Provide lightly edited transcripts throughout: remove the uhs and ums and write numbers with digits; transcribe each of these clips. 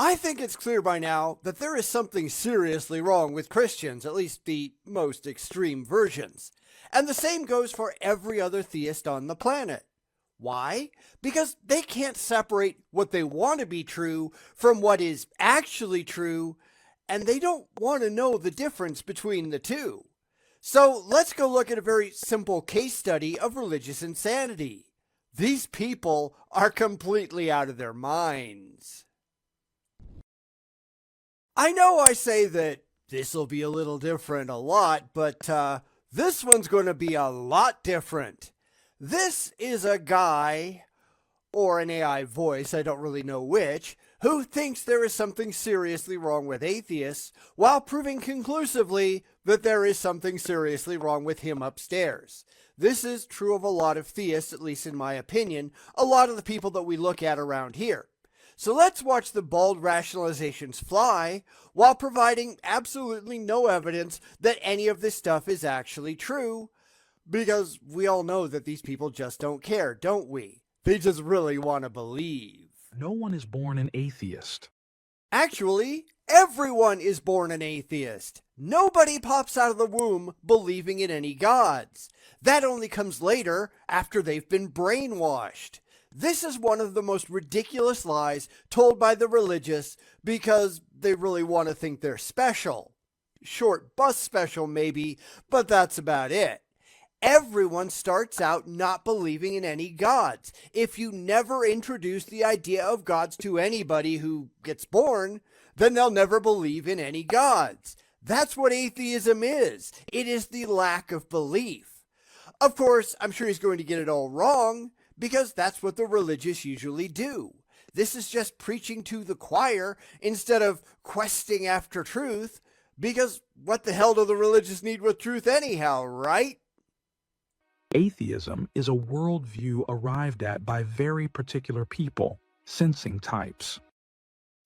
I think it's clear by now that there is something seriously wrong with Christians, at least the most extreme versions. And the same goes for every other theist on the planet. Why? Because they can't separate what they want to be true from what is actually true, and they don't want to know the difference between the two. So let's go look at a very simple case study of religious insanity. These people are completely out of their minds. I know I say that this will be a little different a lot, but this one's going to be a lot different. This is a guy, or an AI voice, I don't really know which, who thinks there is something seriously wrong with atheists, while proving conclusively that there is something seriously wrong with him upstairs. This is true of a lot of theists, at least in my opinion, a lot of the people that we look at around here. So let's watch the bald rationalizations fly, while providing absolutely no evidence that any of this stuff is actually true, because we all know that these people just don't care, don't we? They just really want to believe. No one is born an atheist. Actually, everyone is born an atheist. Nobody pops out of the womb believing in any gods. That only comes later, after they've been brainwashed. This is one of the most ridiculous lies told by the religious because they really want to think they're special. Short bus special maybe, but that's about it. Everyone starts out not believing in any gods. If you never introduce the idea of gods to anybody who gets born, then they'll never believe in any gods. That's what atheism is. It is the lack of belief. Of course, I'm sure he's going to get it all wrong, because that's what the religious usually do. This is just preaching to the choir instead of questing after truth, because what the hell do the religious need with truth anyhow, right? Atheism is a worldview arrived at by very particular people, sensing types.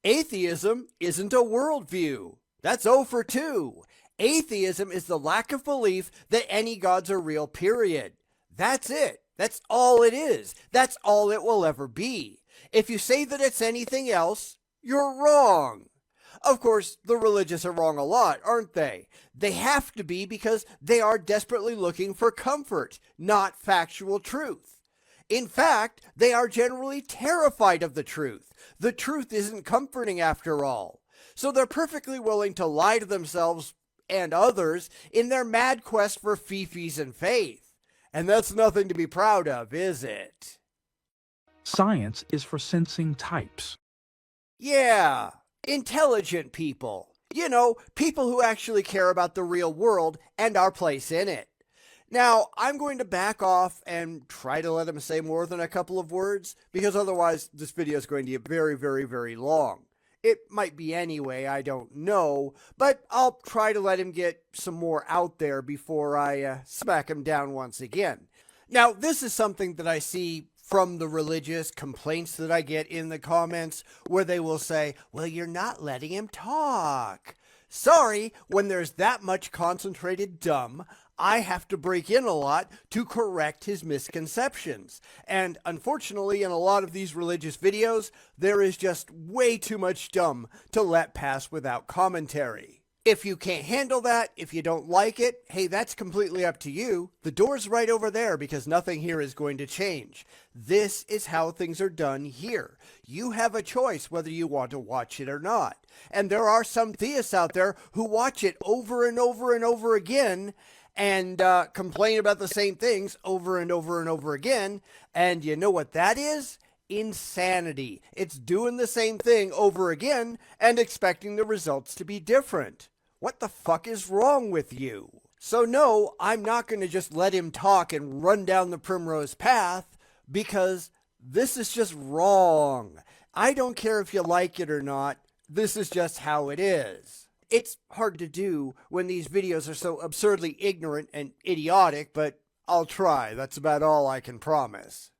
Atheism isn't a worldview. That's 0 for 2. Atheism is the lack of belief that any gods are real, period. That's it. That's all it is. That's all it will ever be. If you say that it's anything else, you're wrong. Of course, the religious are wrong a lot, aren't they? They have to be because they are desperately looking for comfort, not factual truth. In fact, they are generally terrified of the truth. The truth isn't comforting after all. So they're perfectly willing to lie to themselves and others in their mad quest for fifis and faith. And that's nothing to be proud of, is it? Science is for sensing types. Yeah, intelligent people. You know, people who actually care about the real world and our place in it. Now, I'm going to back off and try to let him say more than a couple of words, because otherwise this video is going to get very, very, very long. It might be anyway, I don't know, but I'll try to let him get some more out there before I smack him down once again. Now, this is something that I see from the religious complaints that I get in the comments, where they will say, well, you're not letting him talk. Sorry, when there's that much concentrated dumb, I have to break in a lot to correct his misconceptions. And unfortunately, in a lot of these religious videos, there is just way too much dumb to let pass without commentary. If you can't handle that, if you don't like it, hey, that's completely up to you. The door's right over there because nothing here is going to change. This is how things are done here. You have a choice whether you want to watch it or not. And there are some theists out there who watch it over and over and over again and complain about the same things over and over and over again. And you know what that is? Insanity. It's doing the same thing over again and expecting the results to be different. What the fuck is wrong with you? So no, I'm not going to just let him talk and run down the primrose path, because this is just wrong. I don't care if you like it or not. This is just how it is. It's hard to do when these videos are so absurdly ignorant and idiotic, but I'll try. That's about all I can promise.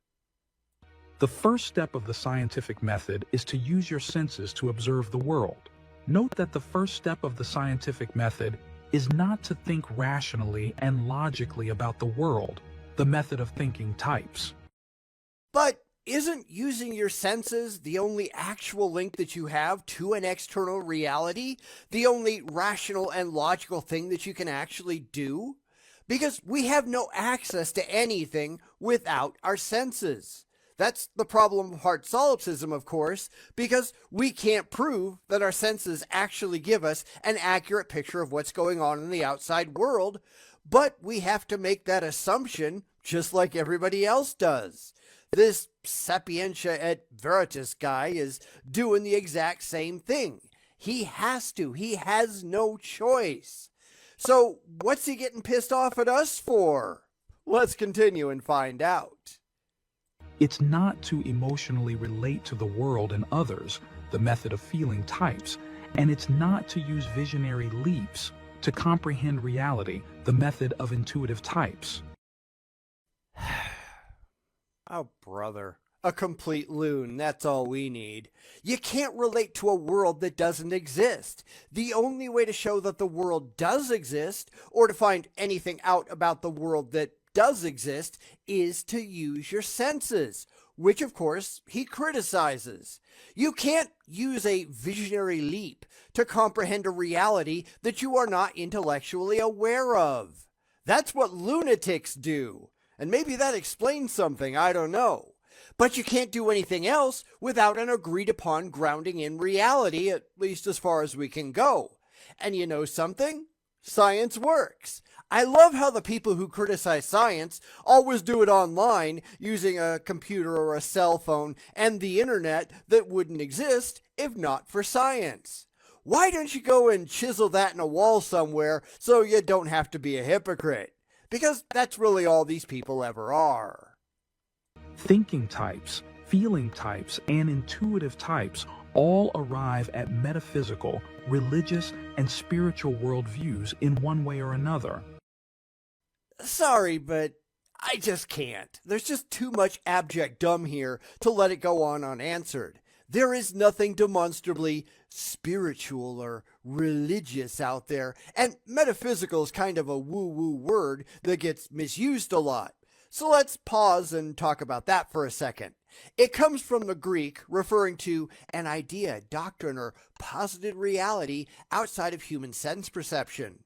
The first step of the scientific method is to use your senses to observe the world. Note that the first step of the scientific method is not to think rationally and logically about the world, the method of thinking types. But isn't using your senses the only actual link that you have to an external reality? The only rational and logical thing that you can actually do? Because we have no access to anything without our senses. That's the problem of heart solipsism, of course, because we can't prove that our senses actually give us an accurate picture of what's going on in the outside world, but we have to make that assumption just like everybody else does. This sapientia et veritas guy is doing the exact same thing. He has to. He has no choice. So what's he getting pissed off at us for? Let's continue and find out. It's not to emotionally relate to the world and others, the method of feeling types, and it's not to use visionary leaps to comprehend reality, the method of intuitive types. Oh, brother. A complete loon, that's all we need. You can't relate to a world that doesn't exist. The only way to show that the world does exist, or to find anything out about the world that does exist, is to use your senses, which of course he criticizes. You can't use a visionary leap to comprehend a reality that you are not intellectually aware of. That's what lunatics do. And maybe that explains something, I don't know. But you can't do anything else without an agreed upon grounding in reality, at least as far as we can go. And you know something? Science works. I love how the people who criticize science always do it online using a computer or a cell phone and the internet that wouldn't exist if not for science. Why don't you go and chisel that in a wall somewhere so you don't have to be a hypocrite? Because that's really all these people ever are. Thinking types, feeling types, and intuitive types all arrive at metaphysical, religious, and spiritual worldviews in one way or another. Sorry, but I just can't. There's just too much abject dumb here to let it go on unanswered. There is nothing demonstrably spiritual or religious out there, and metaphysical is kind of a woo-woo word that gets misused a lot. So let's pause and talk about that for a second. It comes from the Greek referring to an idea, doctrine, or posited reality outside of human sense perception,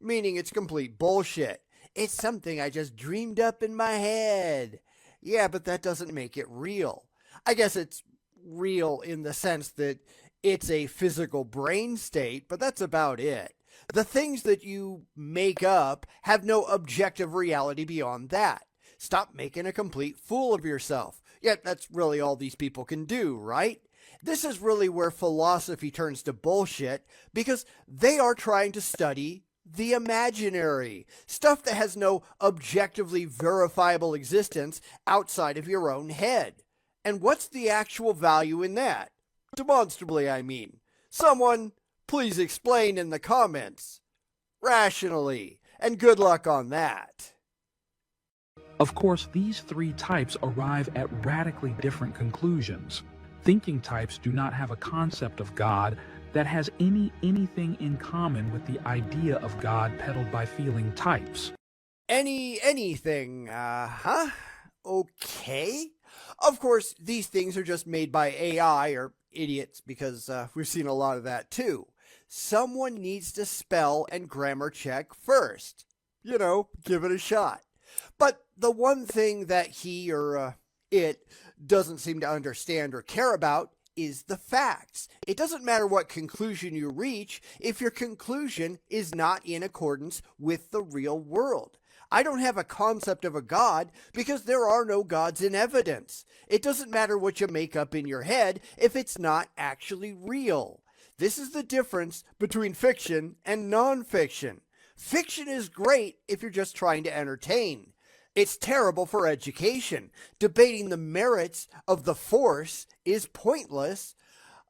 meaning it's complete bullshit. It's something I just dreamed up in my head. Yeah, but that doesn't make it real. I guess it's real in the sense that it's a physical brain state, but that's about it. The things that you make up have no objective reality beyond that. Stop making a complete fool of yourself. Yet that's really all these people can do, right? This is really where philosophy turns to bullshit, because they are trying to study the imaginary, stuff that has no objectively verifiable existence outside of your own head. And what's the actual value in that? Demonstrably, I mean. Someone, please explain in the comments. Rationally. And good luck on that. Of course, these three types arrive at radically different conclusions. Thinking types do not have a concept of God that has anything in common with the idea of God peddled by feeling types. Anything, okay. Of course, these things are just made by AI or idiots, because we've seen a lot of that too. Someone needs to spell and grammar check first. You know, give it a shot. But the one thing that he or it doesn't seem to understand or care about is the facts. It doesn't matter what conclusion you reach if your conclusion is not in accordance with the real world. I don't have a concept of a God because there are no gods in evidence. It doesn't matter what you make up in your head if it's not actually real. This is the difference between fiction and nonfiction. Fiction is great if you're just trying to entertain. It's terrible for education. Debating the merits of the Force is pointless,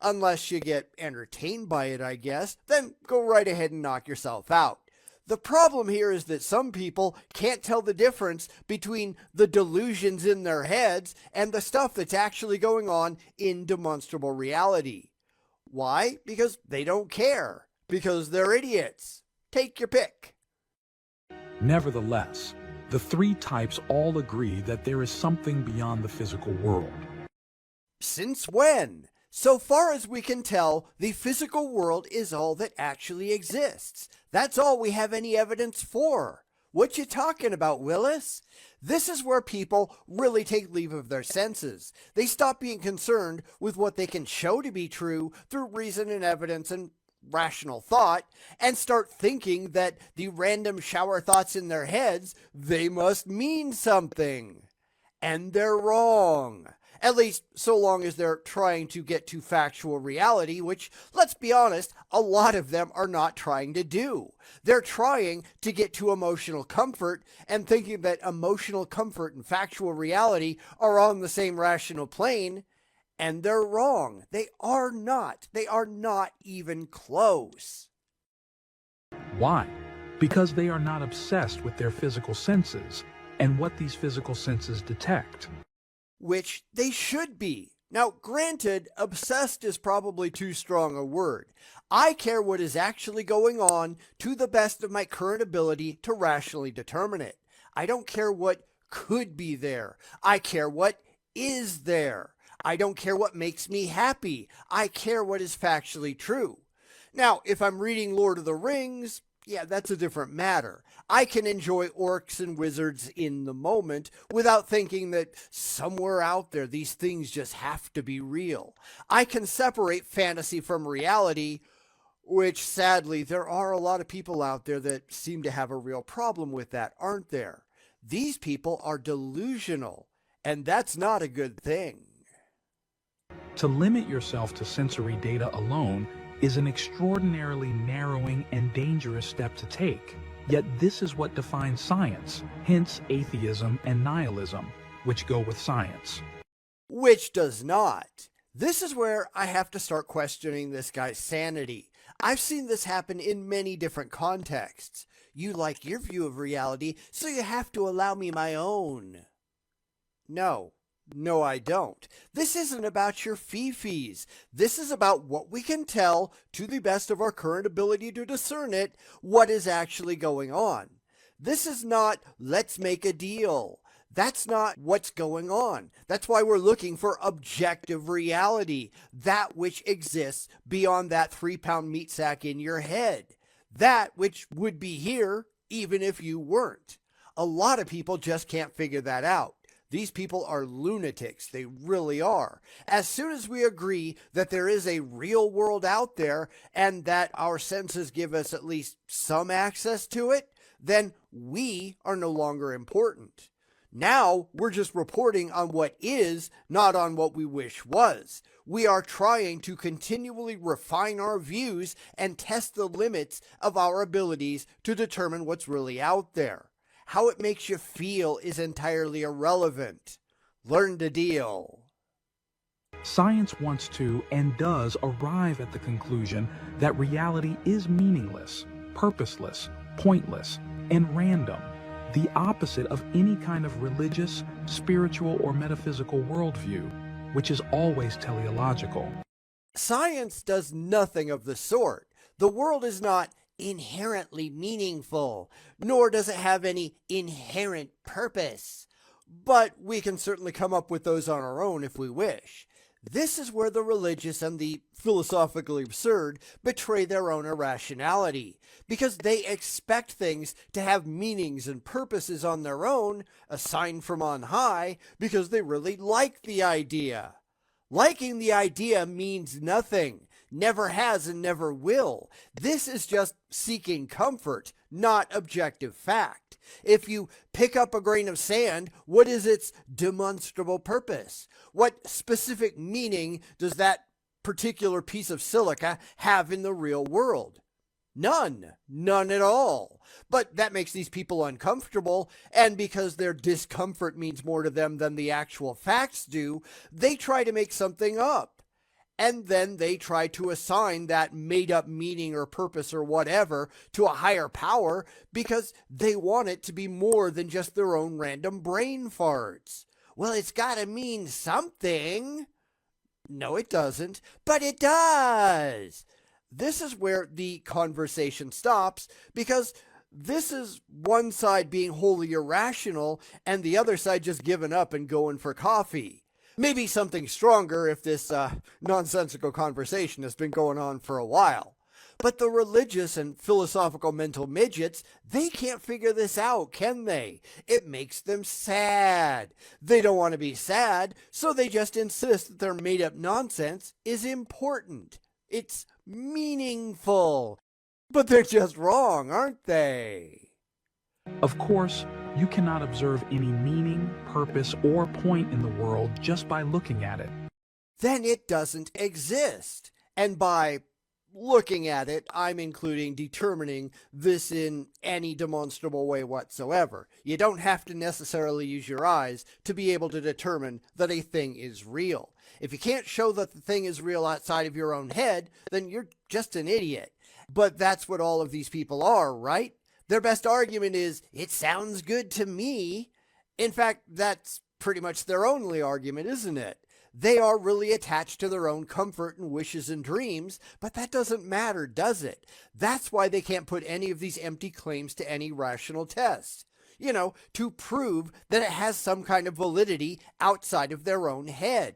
unless you get entertained by it, I guess. Then go right ahead and knock yourself out. The problem here is that some people can't tell the difference between the delusions in their heads and the stuff that's actually going on in demonstrable reality. Why? Because they don't care. Because they're idiots. Take your pick. Nevertheless, the three types all agree that there is something beyond the physical world. Since when? So far as we can tell, the physical world is all that actually exists. That's all we have any evidence for. What you talking about, Willis? This is where people really take leave of their senses. They stop being concerned with what they can show to be true through reason and evidence and rational thought, and start thinking that the random shower thoughts in their heads, they must mean something. And they're wrong. At least so long as they're trying to get to factual reality, which, let's be honest, a lot of them are not trying to do. They're trying to get to emotional comfort and thinking that emotional comfort and factual reality are on the same rational plane, and they're wrong. They are not. They are not even close. Why? Because they are not obsessed with their physical senses and what these physical senses detect. Which they should be. Now, granted, obsessed is probably too strong a word. I care what is actually going on to the best of my current ability to rationally determine it. I don't care what could be there. I care what is there. I don't care what makes me happy. I care what is factually true. Now, if I'm reading Lord of the Rings, yeah, that's a different matter. I can enjoy orcs and wizards in the moment without thinking that somewhere out there these things just have to be real. I can separate fantasy from reality, which sadly there are a lot of people out there that seem to have a real problem with that, aren't there? These people are delusional, and that's not a good thing. To limit yourself to sensory data alone is an extraordinarily narrowing and dangerous step to take. Yet this is what defines science, hence atheism and nihilism, which go with science. Which does not. This is where I have to start questioning this guy's sanity. I've seen this happen in many different contexts. You like your view of reality, so you have to allow me my own. No, I don't. This isn't about your fee-fees. This is about what we can tell, to the best of our current ability to discern it, what is actually going on. This is not, let's make a deal. That's not what's going on. That's why we're looking for objective reality, that which exists beyond that 3-pound meat sack in your head. That which would be here even if you weren't. A lot of people just can't figure that out. These people are lunatics. They really are. As soon as we agree that there is a real world out there and that our senses give us at least some access to it, then we are no longer important. Now we're just reporting on what is, not on what we wish was. We are trying to continually refine our views and test the limits of our abilities to determine what's really out there. How it makes you feel is entirely irrelevant. Learn to deal. Science wants to and does arrive at the conclusion that reality is meaningless, purposeless, pointless, and random, the opposite of any kind of religious, spiritual, or metaphysical worldview, which is always teleological. Science does nothing of the sort. The world is not inherently meaningful, nor does it have any inherent purpose. But we can certainly come up with those on our own if we wish. This is where the religious and the philosophically absurd betray their own irrationality, because they expect things to have meanings and purposes on their own, assigned from on high, because they really like the idea. Liking the idea means nothing. Never has and never will. This is just seeking comfort, not objective fact. If you pick up a grain of sand, what is its demonstrable purpose? What specific meaning does that particular piece of silica have in the real world? None at all. But that makes these people uncomfortable, and because their discomfort means more to them than the actual facts do, they try to make something up. And then they try to assign that made-up meaning or purpose or whatever to a higher power because they want it to be more than just their own random brain farts. Well, it's got to mean something. No, it doesn't, but it does. This is where the conversation stops, because this is one side being wholly irrational and the other side just giving up and going for coffee. Maybe something stronger if this nonsensical conversation has been going on for a while. But the religious and philosophical mental midgets, they can't figure this out, can they? It makes them sad. They don't want to be sad, so they just insist that their made-up nonsense is important. It's meaningful. But they're just wrong, aren't they? Of course, you cannot observe any meaning, purpose, or point in the world just by looking at it. Then it doesn't exist. And by looking at it, I'm including determining this in any demonstrable way whatsoever. You don't have to necessarily use your eyes to be able to determine that a thing is real. If you can't show that the thing is real outside of your own head, then you're just an idiot. But that's what all of these people are, right? Their best argument is, it sounds good to me. In fact, that's pretty much their only argument, isn't it? They are really attached to their own comfort and wishes and dreams, but that doesn't matter, does it? That's why they can't put any of these empty claims to any rational test. To prove that it has some kind of validity outside of their own head.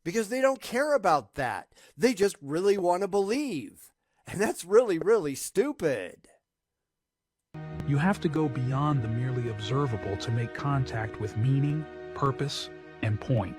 Because they don't care about that. They just really want to believe. And that's really, really stupid. You have to go beyond the merely observable to make contact with meaning, purpose, and point.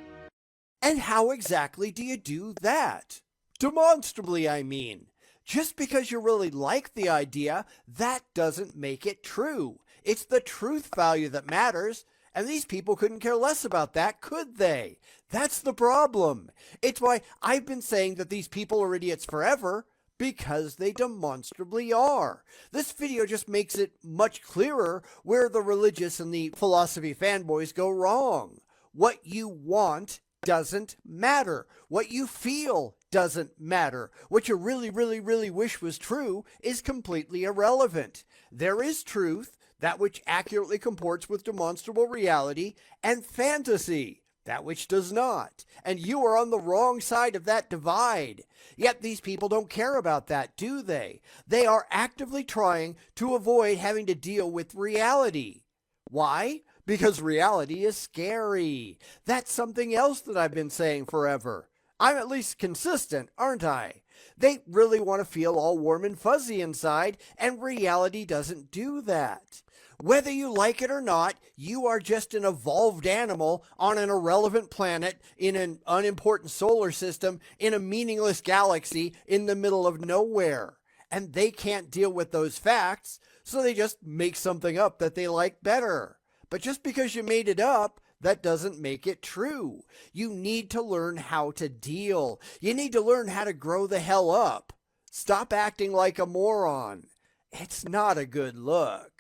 And how exactly do you do that? Demonstrably, I mean. Just because you really like the idea, that doesn't make it true. It's the truth value that matters, and these people couldn't care less about that, could they? That's the problem. It's why I've been saying that these people are idiots forever, because they demonstrably are. This video just makes it much clearer where the religious and the philosophy fanboys go wrong. What you want doesn't matter. What you feel doesn't matter. What you really, really, really wish was true is completely irrelevant. There is truth, that which accurately comports with demonstrable reality, and fantasy, that which does not. And you are on the wrong side of that divide. Yet these people don't care about that, do they? They are actively trying to avoid having to deal with reality. Why? Because reality is scary. That's something else that I've been saying forever. I'm at least consistent, aren't I? They really want to feel all warm and fuzzy inside, and reality doesn't do that. Whether you like it or not, you are just an evolved animal on an irrelevant planet in an unimportant solar system in a meaningless galaxy in the middle of nowhere. And they can't deal with those facts, so they just make something up that they like better. But just because you made it up, that doesn't make it true. You need to learn how to deal. You need to learn how to grow the hell up. Stop acting like a moron. It's not a good look.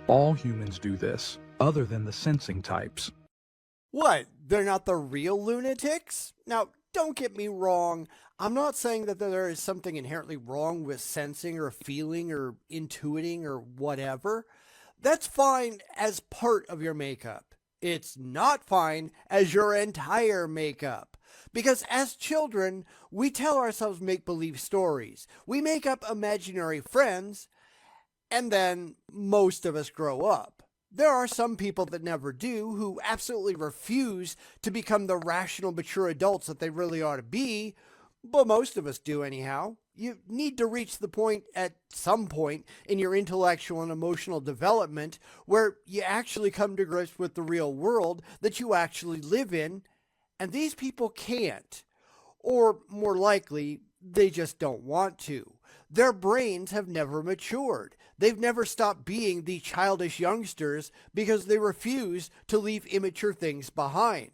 All humans do this, other than the sensing types. What? They're not the real lunatics? Now, don't get me wrong. I'm not saying that there is something inherently wrong with sensing or feeling or intuiting or whatever. That's fine as part of your makeup. It's not fine as your entire makeup. Because as children, we tell ourselves make-believe stories. We make up imaginary friends, and then most of us grow up. There are some people that never do, who absolutely refuse to become the rational, mature adults that they really ought to be, but most of us do anyhow. You need to reach the point at some point in your intellectual and emotional development where you actually come to grips with the real world that you actually live in, and these people can't. Or more likely, they just don't want to. Their brains have never matured. They've never stopped being the childish youngsters because they refuse to leave immature things behind.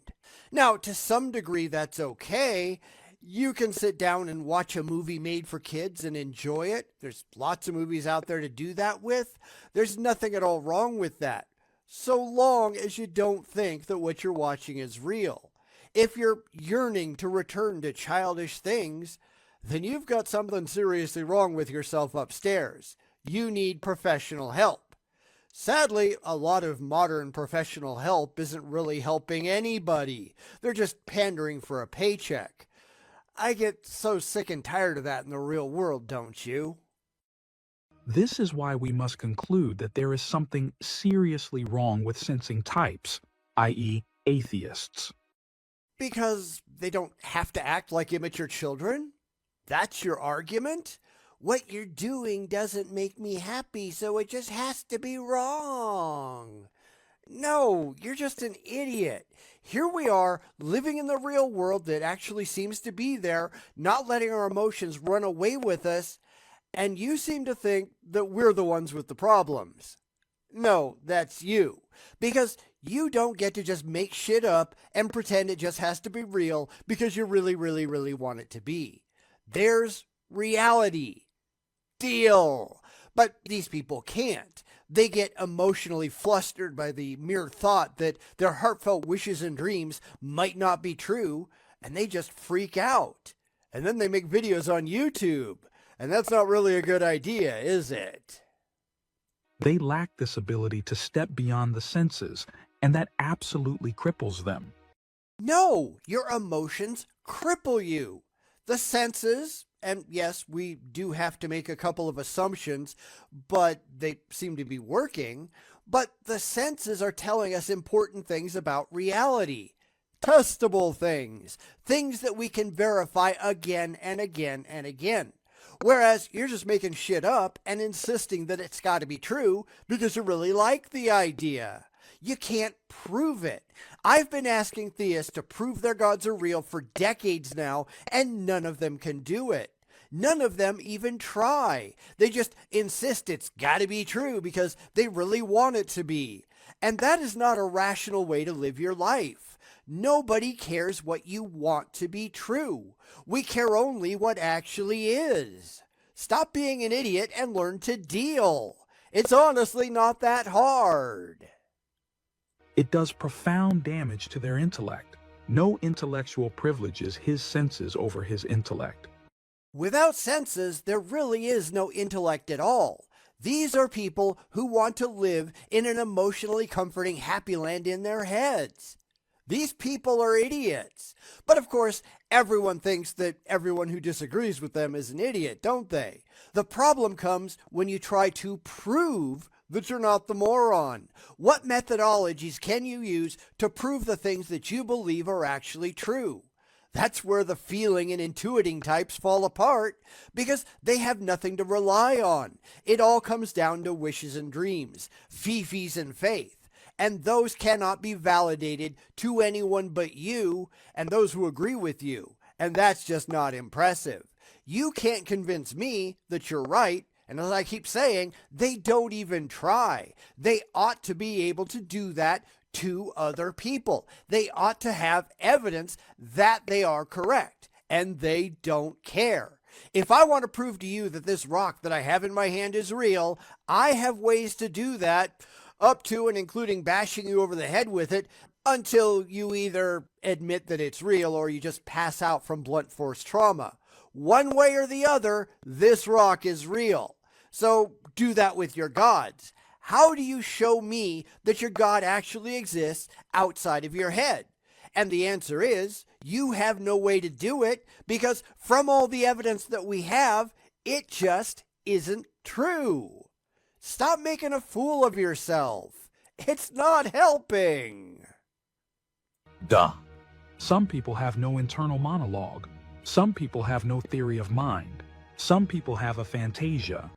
Now, to some degree, that's okay. You can sit down and watch a movie made for kids and enjoy it. There's lots of movies out there to do that with. There's nothing at all wrong with that, so long as you don't think that what you're watching is real. If you're yearning to return to childish things, then you've got something seriously wrong with yourself upstairs. You need professional help. Sadly, a lot of modern professional help isn't really helping anybody. They're just pandering for a paycheck. I get so sick and tired of that in the real world, don't you? This is why we must conclude that there is something seriously wrong with sensing types, i.e., atheists. Because they don't have to act like immature children? That's your argument? What you're doing doesn't make me happy, so it just has to be wrong. No, you're just an idiot. Here we are, living in the real world that actually seems to be there, not letting our emotions run away with us, and you seem to think that we're the ones with the problems. No, that's you. Because you don't get to just make shit up and pretend it just has to be real because you really want it to be. There's reality. Deal. But these people can't. They get emotionally flustered by the mere thought that their heartfelt wishes and dreams might not be true, and they just freak out. And then they make videos on YouTube. And that's not really a good idea, is it? They lack this ability to step beyond the senses, and that absolutely cripples them. No, your emotions cripple you. The senses, and yes, we do have to make a couple of assumptions, but they seem to be working. But the senses are telling us important things about reality. Testable things. Things that we can verify again and again and again. Whereas you're just making shit up and insisting that it's got to be true because you really like the idea. You can't prove it. I've been asking theists to prove their gods are real for decades now, and none of them can do it. None of them even try. They just insist it's got to be true because they really want it to be. And that is not a rational way to live your life. Nobody cares what you want to be true. We care only what actually is. Stop being an idiot and learn to deal. It's honestly not that hard. It does profound damage to their intellect. No intellectual privileges his senses over his intellect. Without senses, there really is no intellect at all. These are people who want to live in an emotionally comforting happy land in their heads. These people are idiots. But of course, everyone thinks that everyone who disagrees with them is an idiot, don't they? The problem comes when you try to prove that you're not the moron. What methodologies can you use to prove the things that you believe are actually true? That's where the feeling and intuiting types fall apart because they have nothing to rely on. It all comes down to wishes and dreams, fifis and faith. And those cannot be validated to anyone but you and those who agree with you. And that's just not impressive. You can't convince me that you're right. And as I keep saying, they don't even try. They ought to be able to do that to other people. They ought to have evidence that they are correct. And they don't care. If I want to prove to you that this rock that I have in my hand is real, I have ways to do that, up to and including bashing you over the head with it until you either admit that it's real or you just pass out from blunt force trauma. One way or the other, this rock is real. So do that with your gods. How do you show me that your God actually exists outside of your head? And the answer is, you have no way to do it because from all the evidence that we have, it just isn't true. Stop making a fool of yourself. It's not helping. Duh. Some people have no internal monologue. Some people have no theory of mind. Some people have a fantasia.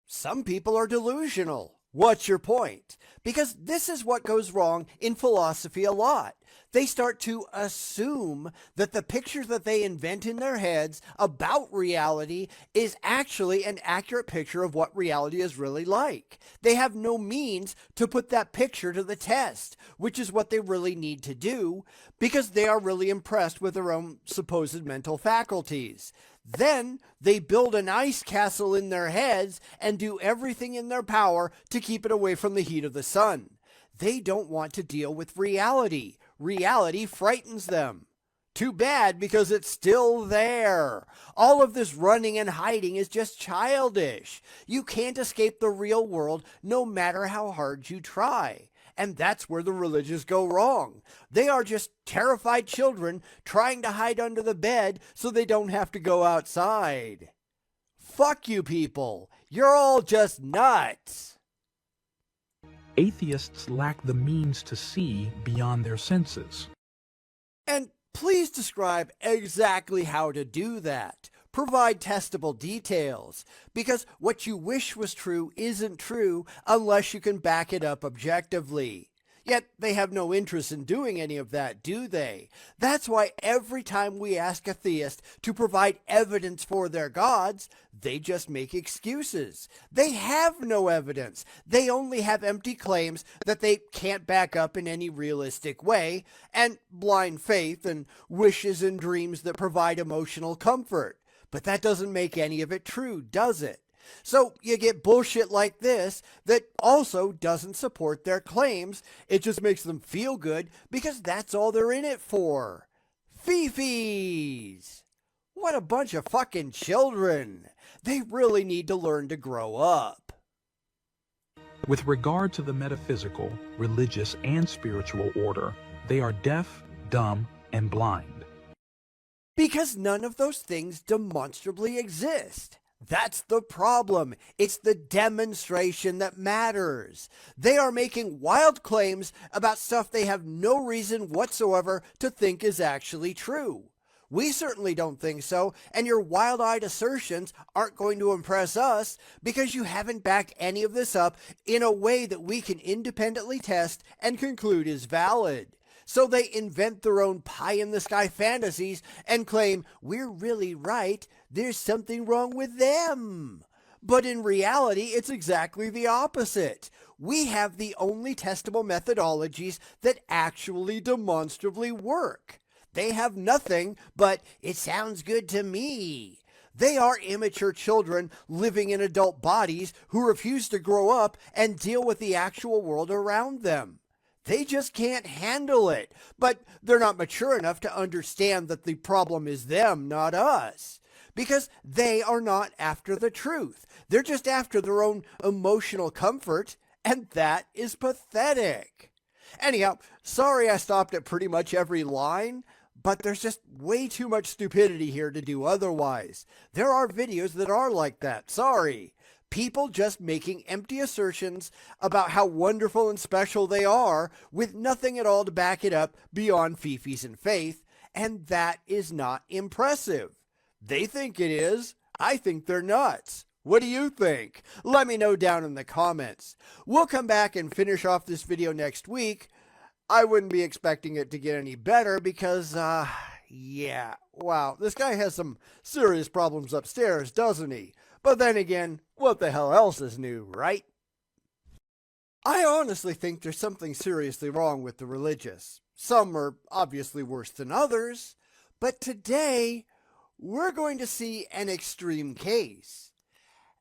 Some people are delusional. What's your point? Because this is what goes wrong in philosophy a lot. They start to assume that the picture that they invent in their heads about reality is actually an accurate picture of what reality is really like. They have no means to put that picture to the test, which is what they really need to do because they are really impressed with their own supposed mental faculties. Then they build an ice castle in their heads and do everything in their power to keep it away from the heat of the sun. They don't want to deal with reality. Reality frightens them. Too bad, because it's still there. All of this running and hiding is just childish. You can't escape the real world no matter how hard you try. And that's where the religious go wrong. They are just terrified children trying to hide under the bed so they don't have to go outside. Fuck you people. You're all just nuts. Atheists lack the means to see beyond their senses. And Please describe exactly how to do that. Provide testable details, because what you wish was true isn't true unless you can back it up objectively. Yet they have no interest in doing any of that, do they? That's why every time we ask a theist to provide evidence for their gods, they just make excuses. They have no evidence. They only have empty claims that they can't back up in any realistic way, and blind faith and wishes and dreams that provide emotional comfort. But that doesn't make any of it true, does it? So you get bullshit like this that also doesn't support their claims. It just makes them feel good because that's all they're in it for. Fifis! What a bunch of fucking children. They really need to learn to grow up. With regard to the metaphysical, religious, and spiritual order, they are deaf, dumb, and blind. Because none of those things demonstrably exist. That's the problem. It's the demonstration that matters. They are making wild claims about stuff they have no reason whatsoever to think is actually true. We certainly don't think so, and your wild-eyed assertions aren't going to impress us because you haven't backed any of this up in a way that we can independently test and conclude is valid. So they invent their own pie-in-the-sky fantasies and claim we're really right, there's something wrong with them. But in reality, it's exactly the opposite. We have the only testable methodologies that actually demonstrably work. They have nothing but, it sounds good to me. They are immature children living in adult bodies who refuse to grow up and deal with the actual world around them. They just can't handle it, but they're not mature enough to understand that the problem is them, not us. Because they are not after the truth. They're just after their own emotional comfort, and that is pathetic. Anyhow, sorry I stopped at pretty much every line, but there's just way too much stupidity here to do otherwise. There are videos that are like that, sorry. People just making empty assertions about how wonderful and special they are with nothing at all to back it up beyond fifis and faith, and that is not impressive. They think it is. I think they're nuts. What do you think? Let me know down in the comments. We'll come back and finish off this video next week. I wouldn't be expecting it to get any better because, yeah, wow, this guy has some serious problems upstairs, doesn't he? But then again, what the hell else is new, right? I honestly think there's something seriously wrong with the religious. Some are obviously worse than others, but today we're going to see an extreme case.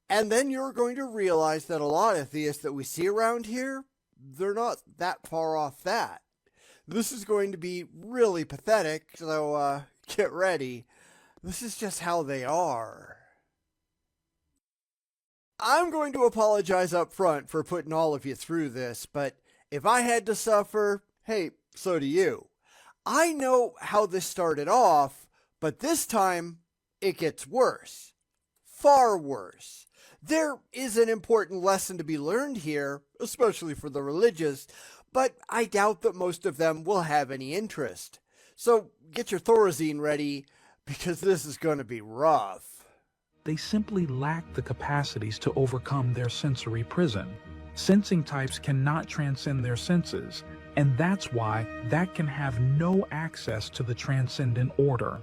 And then you're going to realize that a lot of theists that we see around here, they're not that far off that. This is going to be really pathetic, so get ready. This is just how they are. I'm going to apologize up front for putting all of you through this, but if I had to suffer, hey, so do you. I know how this started off, but this time it gets worse. Far worse. There is an important lesson to be learned here, especially for the religious, but I doubt that most of them will have any interest. So get your Thorazine ready, because this is going to be rough. They simply lack the capacities to overcome their sensory prison. Sensing types cannot transcend their senses, and that's why that can have no access to the transcendent order.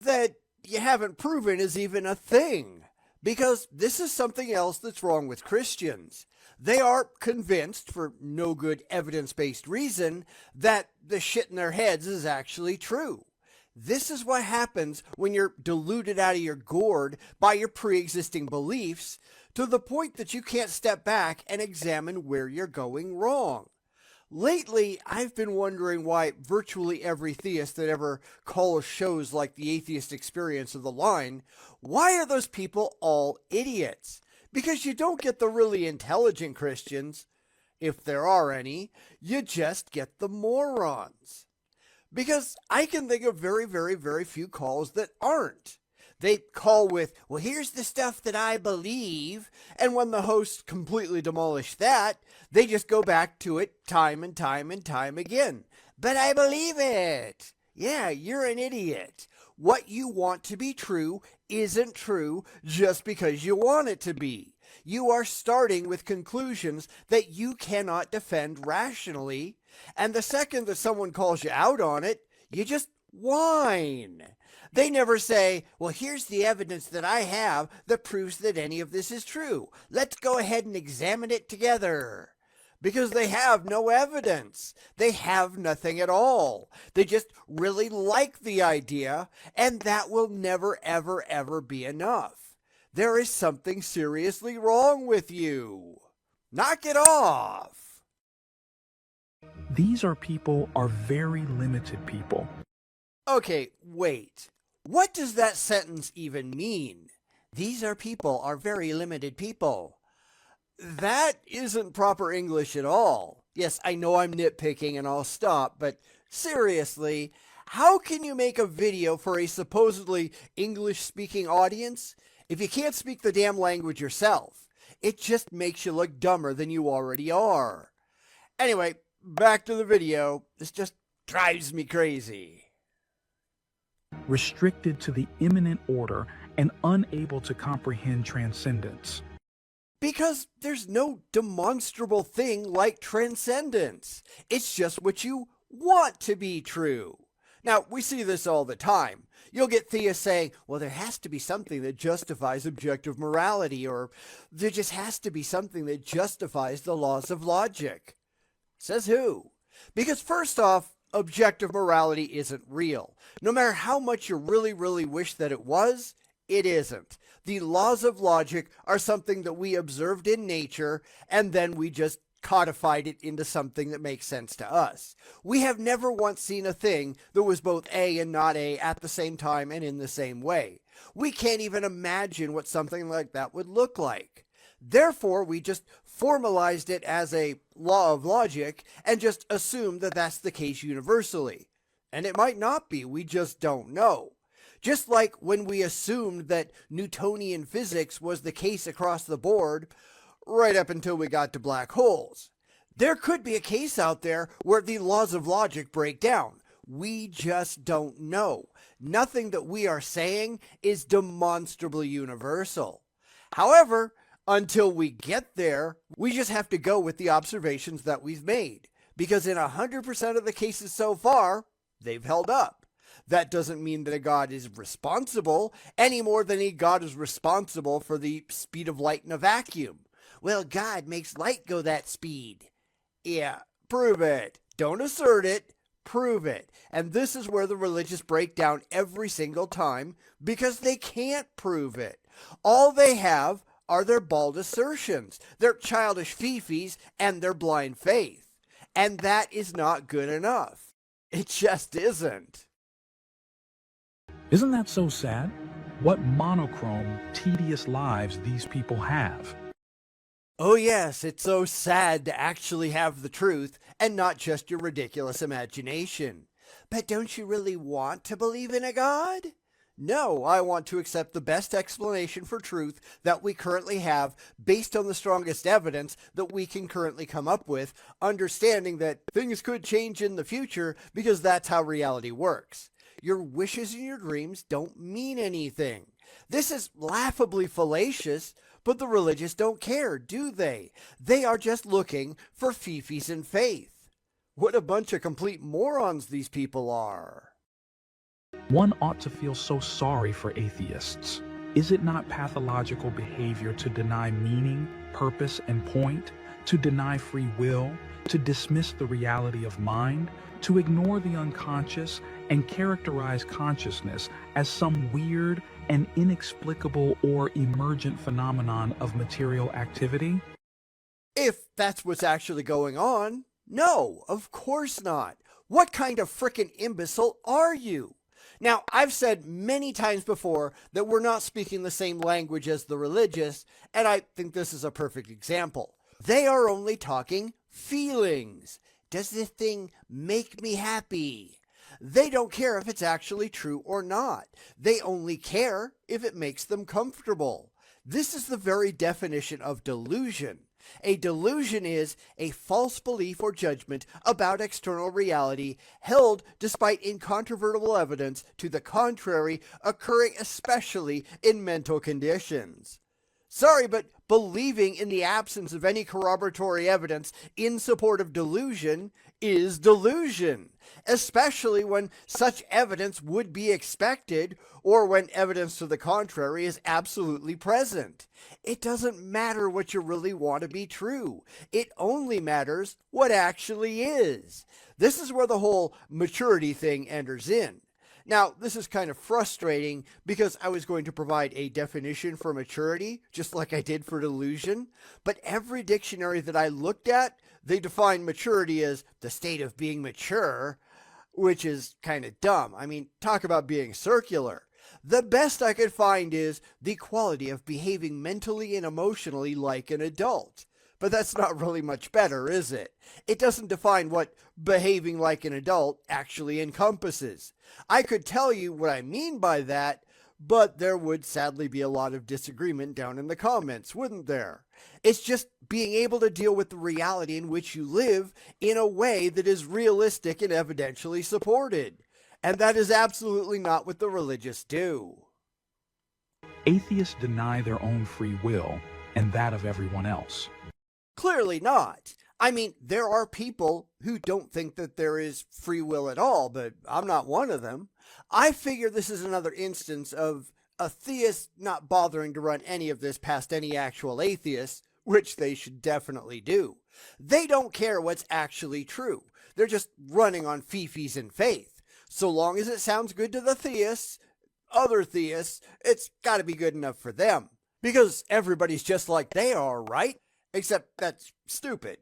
That you haven't proven is even a thing, because this is something else that's wrong with Christians. They are convinced, for no good evidence-based reason, that the shit in their heads is actually true. This is what happens when you're deluded out of your gourd by your pre-existing beliefs to the point that you can't step back and examine where you're going wrong. Lately, I've been wondering why virtually every theist that ever calls shows like the Atheist Experience of the Line, why are those people all idiots? Because you don't get the really intelligent Christians, if there are any, you just get the morons. Because I can think of very, very, very few calls that aren't. They call with, well, here's the stuff that I believe, and when the hosts completely demolish that, they just go back to it time and time and time again. But I believe it. Yeah, you're an idiot. What you want to be true isn't true just because you want it to be. You are starting with conclusions that you cannot defend rationally, and the second that someone calls you out on it, you just whine. They never say, well, here's the evidence that I have that proves that any of this is true. Let's go ahead and examine it together. Because they have no evidence. They have nothing at all. They just really like the idea, and that will never, ever, ever be enough. There is something seriously wrong with you. Knock it off. These people are very limited people. Okay, wait. What does that sentence even mean? These people are very limited people. That isn't proper English at all. Yes, I know I'm nitpicking and I'll stop, but seriously, how can you make a video for a supposedly English-speaking audience if you can't speak the damn language yourself? It just makes you look dumber than you already are. Anyway, back to the video. This just drives me crazy. Restricted to the immanent order and unable to comprehend transcendence. Because there's no demonstrable thing like transcendence. It's just what you want to be true. Now, we see this all the time. You'll get theists saying, well, there has to be something that justifies objective morality, or there just has to be something that justifies the laws of logic. Says who? Because first off, objective morality isn't real. No matter how much you really, really wish that it was, it isn't. The laws of logic are something that we observed in nature, and then we just codified it into something that makes sense to us. We have never once seen a thing that was both A and not A at the same time and in the same way. We can't even imagine what something like that would look like. Therefore, we just formalized it as a law of logic and just assumed that that's the case universally. And it might not be, we just don't know. Just like when we assumed that Newtonian physics was the case across the board, right up until we got to black holes. There could be a case out there where the laws of logic break down. We just don't know. Nothing that we are saying is demonstrably universal. However, until we get there, we just have to go with the observations that we've made, because in 100% of the cases so far, they've held up. That doesn't mean that a God is responsible any more than a God is responsible for the speed of light in a vacuum. Well, God makes light go that speed. Yeah, prove it. Don't assert it. Prove it. And this is where the religious break down every single time, because they can't prove it. All they have are their bald assertions, their childish fifis, and their blind faith. And that is not good enough. It just isn't. Isn't that so sad? What monochrome, tedious lives these people have. Oh yes, it's so sad to actually have the truth and not just your ridiculous imagination. But don't you really want to believe in a God? No, I want to accept the best explanation for truth that we currently have based on the strongest evidence that we can currently come up with, understanding that things could change in the future because that's how reality works. Your wishes and your dreams don't mean anything. This is laughably fallacious, but the religious don't care, do they? They are just looking for fifis and faith. What a bunch of complete morons these people are. One ought to feel so sorry for atheists. Is it not pathological behavior to deny meaning, purpose, and point, to deny free will, to dismiss the reality of mind, to ignore the unconscious, and characterize consciousness as some weird and inexplicable or emergent phenomenon of material activity? If that's what's actually going on, no, of course not. What kind of frickin' imbecile are you? Now, I've said many times before that we're not speaking the same language as the religious, and I think this is a perfect example. They are only talking feelings. Does this thing make me happy? They don't care if it's actually true or not. They only care if it makes them comfortable. This is the very definition of delusion. A delusion is a false belief or judgment about external reality held despite incontrovertible evidence to the contrary occurring especially in mental conditions. Sorry, but believing in the absence of any corroboratory evidence in support of delusion is delusion, especially when such evidence would be expected or when evidence to the contrary is absolutely present. It doesn't matter what you really want to be true. It only matters what actually is. This is where the whole maturity thing enters in. Now, this is kind of frustrating because I was going to provide a definition for maturity, just like I did for delusion, but every dictionary that I looked at, they define maturity as the state of being mature, which is kind of dumb. I mean, talk about being circular. The best I could find is the quality of behaving mentally and emotionally like an adult. But that's not really much better, is it? It doesn't define what behaving like an adult actually encompasses. I could tell you what I mean by that, but there would sadly be a lot of disagreement down in the comments, wouldn't there? It's just being able to deal with the reality in which you live in a way that is realistic and evidentially supported. And that is absolutely not what the religious do. Atheists deny their own free will and that of everyone else. Clearly not. I mean, there are people who don't think that there is free will at all, but I'm not one of them. I figure this is another instance of a theist not bothering to run any of this past any actual atheists, which they should definitely do. They don't care what's actually true. They're just running on fifis and faith. So long as it sounds good to the theists, other theists, it's got to be good enough for them. Because everybody's just like they are, right? Except that's stupid.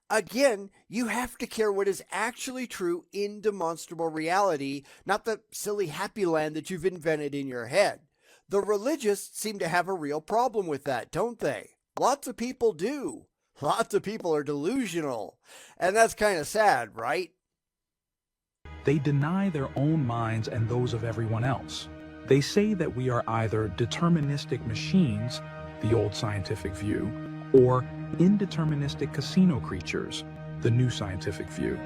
Again, you have to care what is actually true in demonstrable reality, not the silly happy land that you've invented in your head. The religious seem to have a real problem with that, don't they? Lots of people do. Lots of people are delusional. And that's kind of sad, right? They deny their own minds and those of everyone else. They say that we are either deterministic machines, the old scientific view, or indeterministic casino creatures, the new scientific view.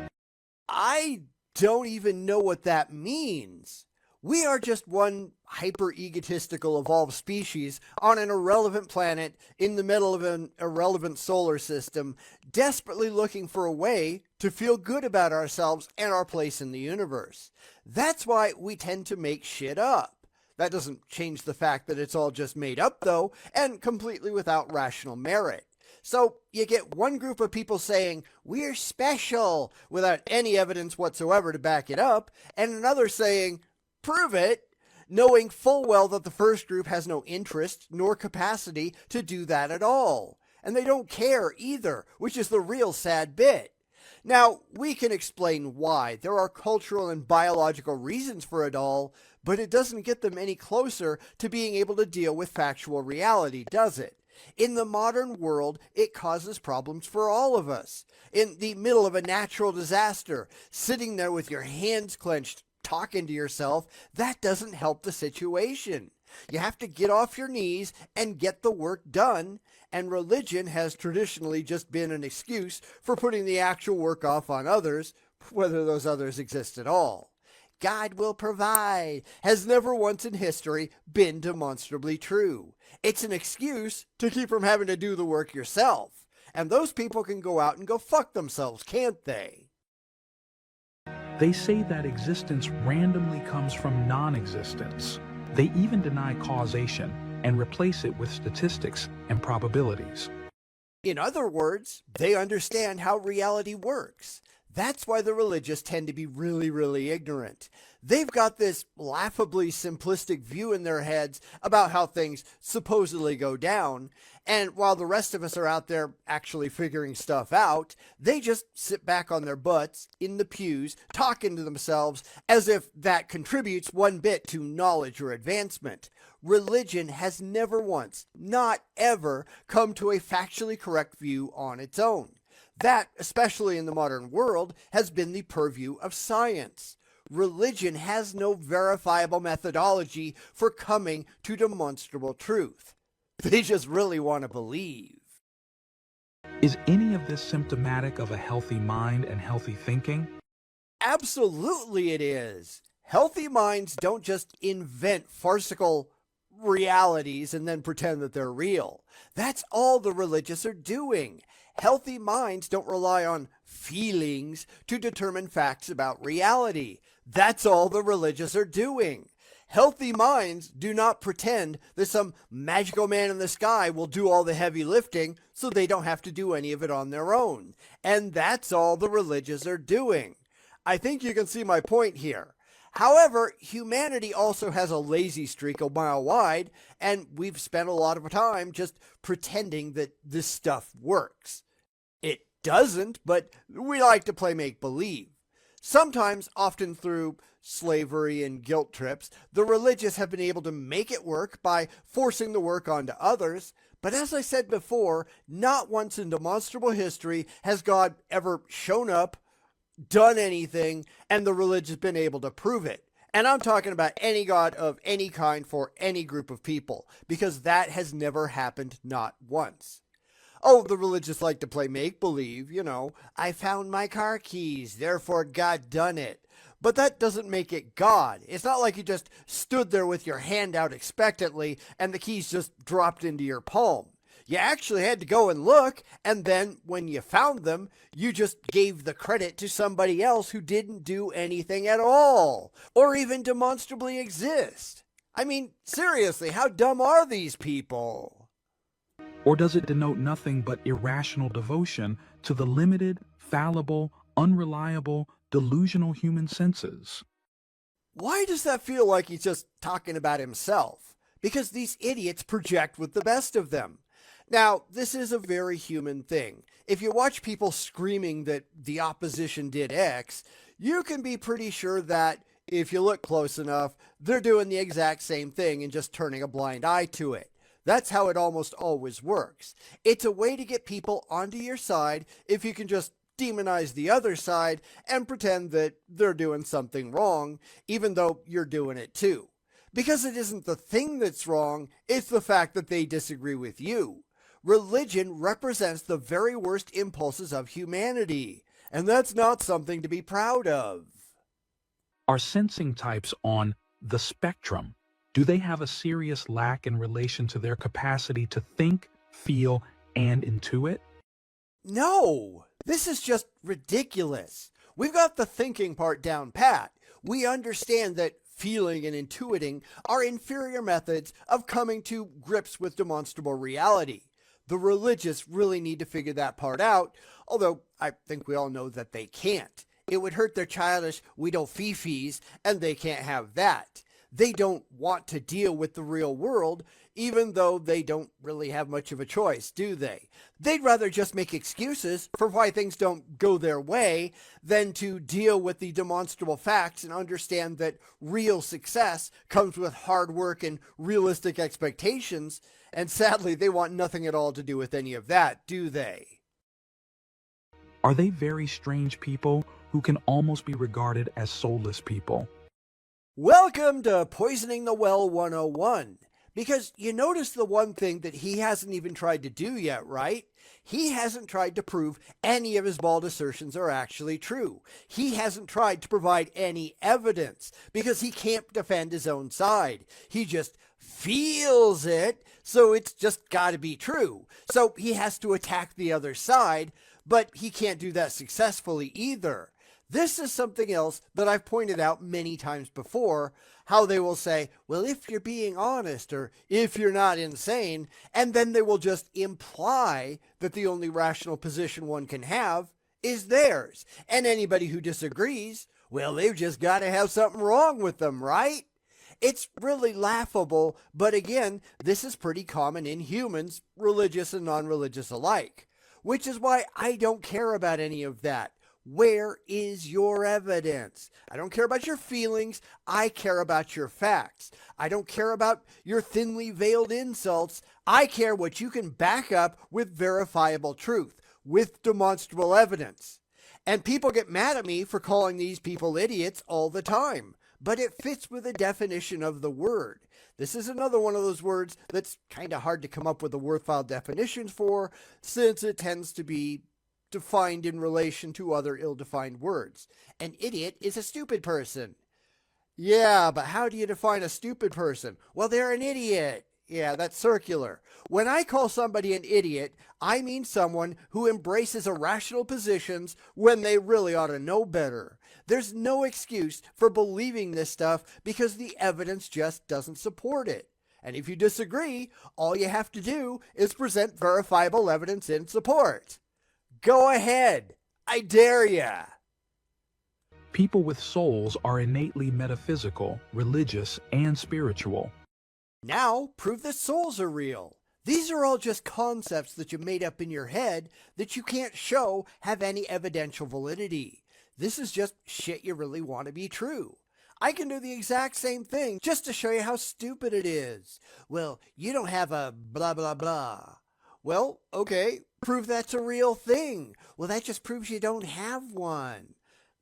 I don't even know what that means. We are just one hyper-egotistical evolved species on an irrelevant planet in the middle of an irrelevant solar system, desperately looking for a way to feel good about ourselves and our place in the universe. That's why we tend to make shit up. That doesn't change the fact that it's all just made up, though, and completely without rational merit. So you get one group of people saying, we're special, without any evidence whatsoever to back it up, and another saying, prove it, knowing full well that the first group has no interest nor capacity to do that at all. And they don't care either, which is the real sad bit. Now, we can explain why. There are cultural and biological reasons for it all, but it doesn't get them any closer to being able to deal with factual reality, does it? In the modern world, it causes problems for all of us. In the middle of a natural disaster, sitting there with your hands clenched, talking to yourself, that doesn't help the situation. You have to get off your knees and get the work done, and religion has traditionally just been an excuse for putting the actual work off on others, whether those others exist at all. God will provide has never once in history been demonstrably true. It's an excuse to keep from having to do the work yourself. And those people can go out and go fuck themselves, can't they? They say that existence randomly comes from non-existence. They even deny causation and replace it with statistics and probabilities. In other words, they understand how reality works. That's why the religious tend to be really ignorant. They've got this laughably simplistic view in their heads about how things supposedly go down, and while the rest of us are out there actually figuring stuff out, they just sit back on their butts in the pews talking to themselves as if that contributes one bit to knowledge or advancement. Religion has never once, not ever, come to a factually correct view on its own. That, especially in the modern world, has been the purview of science. Religion has no verifiable methodology for coming to demonstrable truth. They just really want to believe. Is any of this symptomatic of a healthy mind and healthy thinking? Absolutely it is. Healthy minds don't just invent farcical realities and then pretend that they're real. That's all the religious are doing. Healthy minds don't rely on feelings to determine facts about reality. That's all the religious are doing. Healthy minds do not pretend that some magical man in the sky will do all the heavy lifting so they don't have to do any of it on their own. And that's all the religious are doing. I think you can see my point here. However, humanity also has a lazy streak a mile wide, and we've spent a lot of time just pretending that this stuff works. It doesn't, but we like to play make-believe. Sometimes, often through slavery and guilt trips, the religious have been able to make it work by forcing the work onto others. But as I said before, not once in demonstrable history has God ever shown up, done anything, and the religious been able to prove it. And I'm talking about any God of any kind for any group of people, because that has never happened, not once. Oh, the religious like to play make-believe, I found my car keys, therefore God done it. But that doesn't make it God. It's not like you just stood there with your hand out expectantly and the keys just dropped into your palm. You actually had to go and look, and then when you found them, you just gave the credit to somebody else who didn't do anything at all, or even demonstrably exist. I mean, seriously, how dumb are these people? Or does it denote nothing but irrational devotion to the limited, fallible, unreliable, delusional human senses? Why does that feel like he's just talking about himself? Because these idiots project with the best of them. Now, this is a very human thing. If you watch people screaming that the opposition did X, you can be pretty sure that, if you look close enough, they're doing the exact same thing and just turning a blind eye to it. That's how it almost always works. It's a way to get people onto your side if you can just demonize the other side and pretend that they're doing something wrong, even though you're doing it too. Because it isn't the thing that's wrong, it's the fact that they disagree with you. Religion represents the very worst impulses of humanity, and that's not something to be proud of. Are sensing types on the spectrum? Do they have a serious lack in relation to their capacity to think, feel, and intuit? No, this is just ridiculous. We've got the thinking part down pat. We understand that feeling and intuiting are inferior methods of coming to grips with demonstrable reality. The religious really need to figure that part out, although I think we all know that they can't. It would hurt their childish we don't fee-fees, and they can't have that. They don't want to deal with the real world, even though they don't really have much of a choice, do they? They'd rather just make excuses for why things don't go their way than to deal with the demonstrable facts and understand that real success comes with hard work and realistic expectations. And sadly, they want nothing at all to do with any of that, do they? Are they very strange people who can almost be regarded as soulless people? Welcome to Poisoning the Well 101. Because you notice the one thing that he hasn't even tried to do yet, right? He hasn't tried to prove any of his bald assertions are actually true. He hasn't tried to provide any evidence because he can't defend his own side. He just feels it, so it's just got to be true. So he has to attack the other side, but he can't do that successfully either. This is something else that I've pointed out many times before, how they will say, well, if you're being honest, or if you're not insane, and then they will just imply that the only rational position one can have is theirs. And anybody who disagrees, well, they've just got to have something wrong with them, right? It's really laughable, but again, this is pretty common in humans, religious and non-religious alike, which is why I don't care about any of that. Where is your evidence? I don't care about your feelings. I care about your facts. I don't care about your thinly veiled insults. I care what you can back up with verifiable truth, with demonstrable evidence. And people get mad at me for calling these people idiots all the time, but it fits with the definition of the word. This is another one of those words that's kind of hard to come up with a worthwhile definition for, since it tends to be defined in relation to other ill-defined words. An idiot is a stupid person. Yeah, but how do you define a stupid person? Well, they're an idiot. Yeah, that's circular. When I call somebody an idiot, I mean someone who embraces irrational positions when they really ought to know better. There's no excuse for believing this stuff because the evidence just doesn't support it. And if you disagree, all you have to do is present verifiable evidence in support. Go ahead. I dare ya. People with souls are innately metaphysical, religious, and spiritual. Now, prove that souls are real. These are all just concepts that you made up in your head that you can't show have any evidential validity. This is just shit you really want to be true. I can do the exact same thing just to show you how stupid it is. Well, you don't have a blah blah blah. Well, okay, prove that's a real thing. Well, that just proves you don't have one.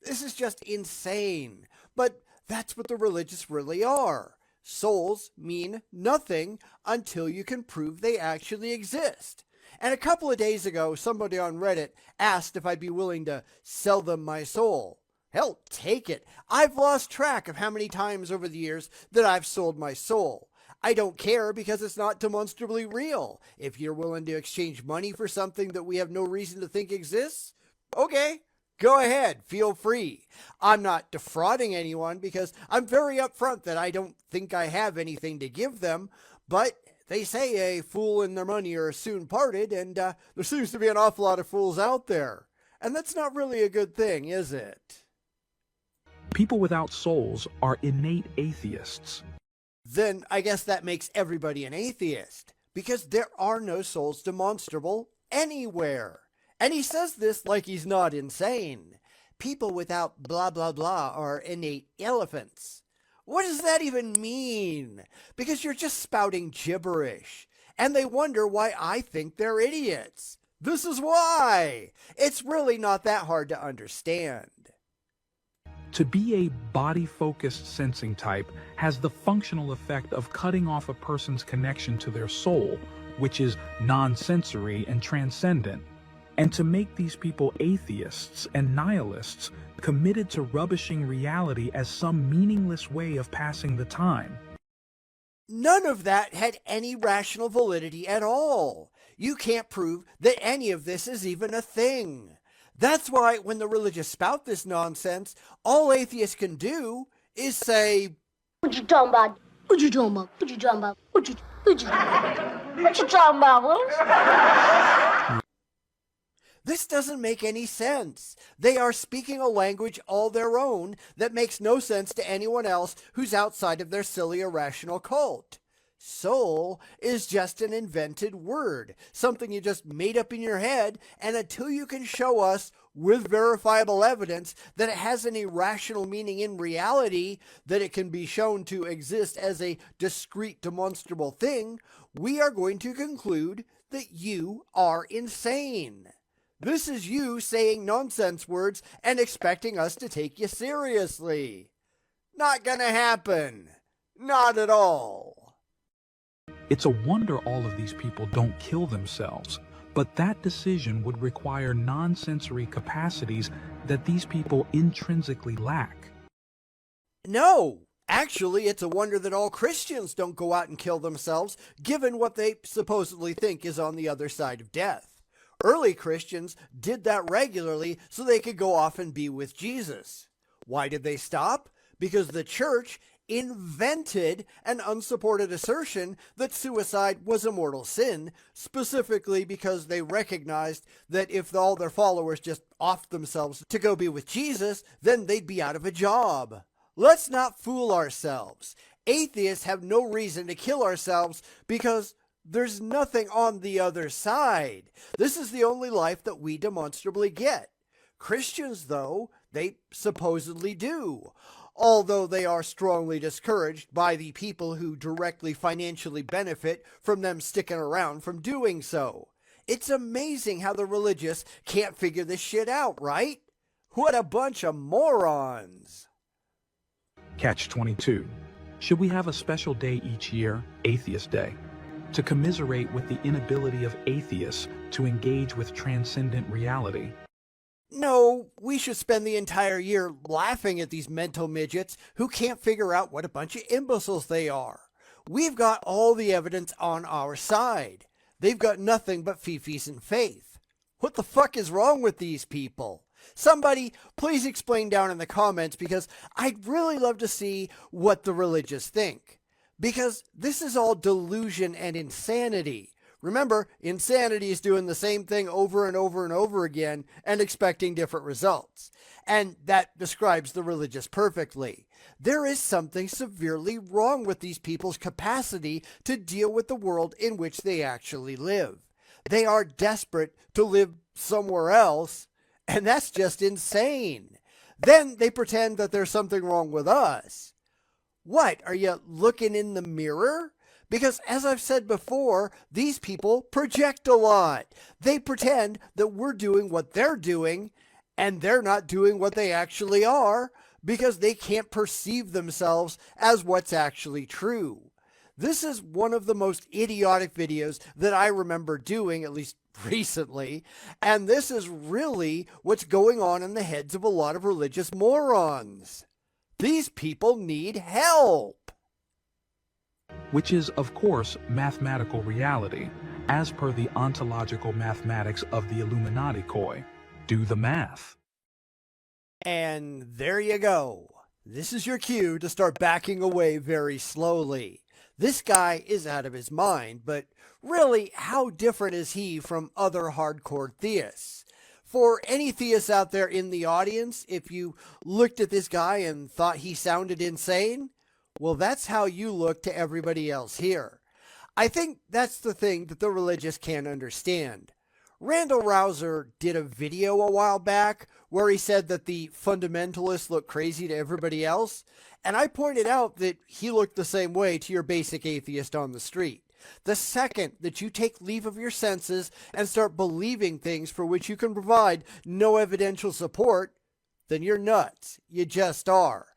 This is just insane. But that's what the religious really are. Souls mean nothing until you can prove they actually exist. And a couple of days ago, somebody on Reddit asked if I'd be willing to sell them my soul. Hell, take it. I've lost track of how many times over the years that I've sold my soul. I don't care because it's not demonstrably real. If you're willing to exchange money for something that we have no reason to think exists, okay. Go ahead, feel free. I'm not defrauding anyone because I'm very upfront that I don't think I have anything to give them, but they say a fool and their money are soon parted, and there seems to be an awful lot of fools out there. And that's not really a good thing, is it? People without souls are innate atheists. Then I guess that makes everybody an atheist, because there are no souls demonstrable anywhere. And he says this like he's not insane. People without blah blah blah are innate elephants. What does that even mean? Because you're just spouting gibberish. And they wonder why I think they're idiots. This is why. It's really not that hard to understand. To be a body-focused sensing type has the functional effect of cutting off a person's connection to their soul, which is non-sensory and transcendent. And to make these people atheists and nihilists committed to rubbishing reality as some meaningless way of passing the time. None of that had any rational validity at all. You can't prove that any of this is even a thing. That's why when the religious spout this nonsense, all atheists can do is say, "What you talking about? What you talking about? What you talking about? What you talking about, Willis?" This doesn't make any sense. They are speaking a language all their own that makes no sense to anyone else who's outside of their silly irrational cult. Soul is just an invented word, something you just made up in your head, and until you can show us with verifiable evidence that it has any rational meaning in reality, that it can be shown to exist as a discrete demonstrable thing, we are going to conclude that you are insane. This is you saying nonsense words and expecting us to take you seriously. Not gonna happen. Not at all. It's a wonder all of these people don't kill themselves, but that decision would require non-sensory capacities that these people intrinsically lack. No, actually, it's a wonder that all Christians don't go out and kill themselves, given what they supposedly think is on the other side of death. Early Christians did that regularly so they could go off and be with Jesus. Why did they stop? Because the church invented an unsupported assertion that suicide was a mortal sin, specifically because they recognized that if all their followers just offed themselves to go be with Jesus, then they'd be out of a job. Let's not fool ourselves. Atheists have no reason to kill ourselves because there's nothing on the other side. This is the only life that we demonstrably get. Christians, though, they supposedly do, although they are strongly discouraged by the people who directly financially benefit from them sticking around from doing so. It's amazing how the religious can't figure this shit out, right? What a bunch of morons. Catch 22. Should we have a special day each year, Atheist Day, to commiserate with the inability of atheists to engage with transcendent reality? No, we should spend the entire year laughing at these mental midgets who can't figure out what a bunch of imbeciles they are. We've got all the evidence on our side. They've got nothing but fifis and faith. What the fuck is wrong with these people? Somebody, please explain down in the comments, because I'd really love to see what the religious think. Because this is all delusion and insanity. Remember, insanity is doing the same thing over and over and over again and expecting different results. And that describes the religious perfectly. There is something severely wrong with these people's capacity to deal with the world in which they actually live. They are desperate to live somewhere else, and that's just insane. Then they pretend that there's something wrong with us. What, are you looking in the mirror? Because as I've said before, these people project a lot. They pretend that we're doing what they're doing, and they're not doing what they actually are, because they can't perceive themselves as what's actually true. This is one of the most idiotic videos that I remember doing, at least recently, and this is really what's going on in the heads of a lot of religious morons. These people need help. Which is, of course, mathematical reality, as per the ontological mathematics of the Illuminati koi. Do the math. And there you go. This is your cue to start backing away very slowly. This guy is out of his mind, but really, how different is he from other hardcore theists? For any theists out there in the audience, if you looked at this guy and thought he sounded insane, well, that's how you look to everybody else here. I think that's the thing that the religious can't understand. Randall Rouser did a video a while back where he said that the fundamentalists look crazy to everybody else, and I pointed out that he looked the same way to your basic atheist on the street. The second that you take leave of your senses and start believing things for which you can provide no evidential support, then you're nuts. You just are.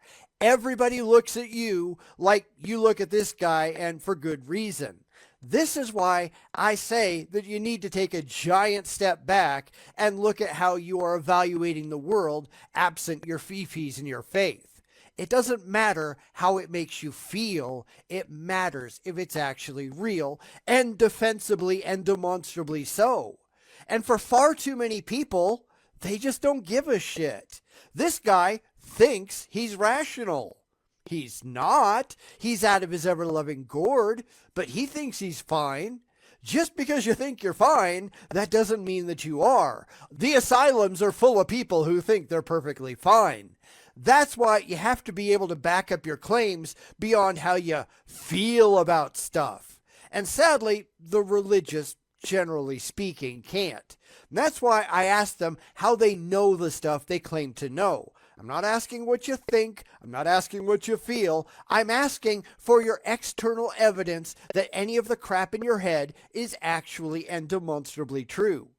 Everybody looks at you like you look at this guy, and for good reason. This is why I say that you need to take a giant step back and look at how you are evaluating the world absent your fifis and your faith. It doesn't matter how it makes you feel. It matters if it's actually real, and defensibly and demonstrably so. And for far too many people, they just don't give a shit. This guy thinks he's rational. He's not. He's out of his ever-loving gourd, but he thinks he's fine. Just because you think you're fine, that doesn't mean that you are. The asylums are full of people who think they're perfectly fine. That's why you have to be able to back up your claims beyond how you feel about stuff. And sadly, the religious, generally speaking, can't. And that's why I asked them how they know the stuff they claim to know. I'm not asking what you think. I'm not asking what you feel. I'm asking for your external evidence that any of the crap in your head is actually and demonstrably true.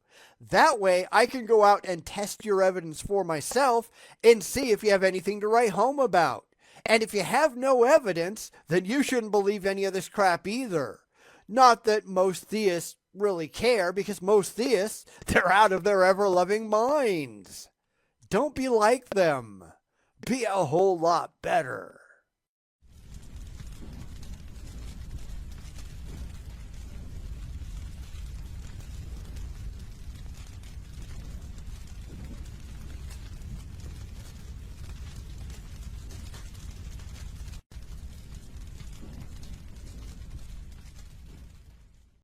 That way, I can go out and test your evidence for myself and see if you have anything to write home about. And if you have no evidence, then you shouldn't believe any of this crap either. Not that most theists really care, because most theists, they're out of their ever-loving minds. Don't be like them. Be a whole lot better.